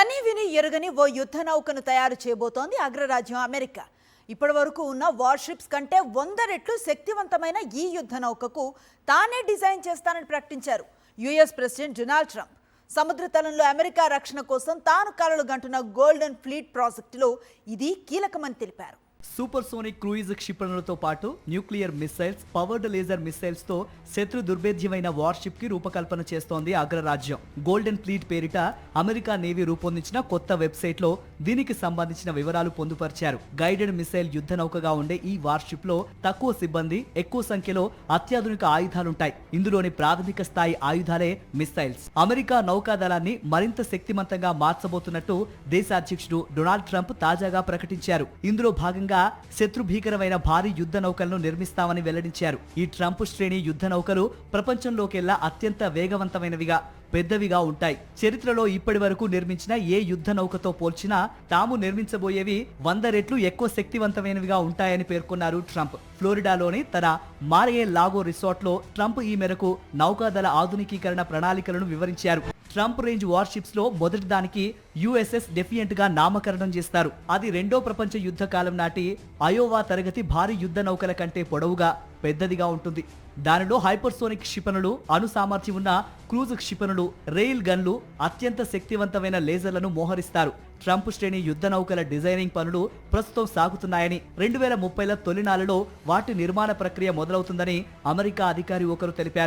కని విని ఎరుగని ఓ యుద్ధ నౌకను తయారు చేయబోతోంది అగ్రరాజ్యం అమెరికా. ఇప్పటివరకు ఉన్న వార్షిప్స్ కంటే 100 రెట్లు శక్తివంతమైన ఈ యుద్ధ నౌకకు తానే డిజైన్ చేస్తానని ప్రకటించారు యుఎస్ ప్రెసిడెంట్ డొనాల్డ్ ట్రంప్. సముద్ర తలంలో అమెరికా రక్షణ కోసం తాను కలలు గంటున్న గోల్డెన్ ఫ్లీట్ ప్రాజెక్టులో ఇది కీలకమని తెలిపారు. సూపర్ సోనిక్ క్రూయిజ్ క్షిపణులతో పాటు nuclear missiles, powered laser missiles తో శత్రు దుర్భేద్యమైన వార్షిప్ కి రూపకల్పన చేస్తోంది అగ్రరాజ్యం. గోల్డెన్ ఫ్లీట్ పేరిట అమెరికా నేవీ రూపొందించిన కొత్త వెబ్సైట్ లో దీనికి సంబంధించిన వివరాలు పొందుపరిచారు. గైడెడ్ మిసైల్ యుద్ధ నౌకగా ఉండే ఈ వార్షిప్ లో తక్కువ సిబ్బంది, ఎక్కువ సంఖ్యలో అత్యాధునిక ఆయుధాలుంటాయి. ఇందులోని ప్రాథమిక స్థాయి ఆయుధాలే మిసైల్స్. అమెరికా నౌకాదళాన్ని మరింత శక్తివంతంగా మార్చబోతున్నట్టు దేశ అధ్యక్షుడు డొనాల్డ్ ట్రంప్ తాజాగా ప్రకటించారు. ఇందులో భాగంగా శత్రు భీకరమైన భారీ యుద్ధ నౌకలను నిర్మిస్తామని వెల్లడించారు. ఈ ట్రంప్ శ్రేణి యుద్ధ నౌకలు ప్రపంచంలోకెల్లా అత్యంత వేగవంతమైనవిగా, పెద్దవిగా ఉంటాయి. చరిత్రలో ఇప్పటి వరకు నిర్మించిన ఏ యుద్ధ నౌకతో పోల్చినా తాము నిర్మించబోయేవి 100 రెట్లు ఎక్కువ శక్తివంతమైనవిగా ఉంటాయని పేర్కొన్నారు ట్రంప్. ఫ్లోరిడాలోని తన మారే లాగో రిసార్ట్ లో ట్రంప్ ఈ మేరకు నౌకాదళ ఆధునికీకరణ ప్రణాళికలను వివరించారు. ట్రంప్ రేంజ్ వార్షిప్స్ లో మొదటి దానికి యుఎస్ఎస్ డెఫియంట్ గా నామకరణం చేస్తారు. అది రెండో ప్రపంచ యుద్ధ కాలం నాటి అయోవా తరగతి భారీ యుద్ధ నౌకల కంటే పొడవుగా, పెద్దదిగా ఉంటుంది. దానిలో హైపర్సోనిక్ క్షిపణులు, అణు సామర్థ్యం ఉన్న క్రూజ్ క్షిపణులు, రెయిల్ గన్లు, అత్యంత శక్తివంతమైన లేజర్లను మోహరిస్తారు. ట్రంప్ శ్రేణి యుద్ధ నౌకల డిజైనింగ్ పనులు ప్రస్తుతం సాగుతున్నాయని, 2030ల తొలినాళ్లలో వాటి నిర్మాణ ప్రక్రియ మొదలవుతుందని అమెరికా అధికారి ఒకరు తెలిపారు.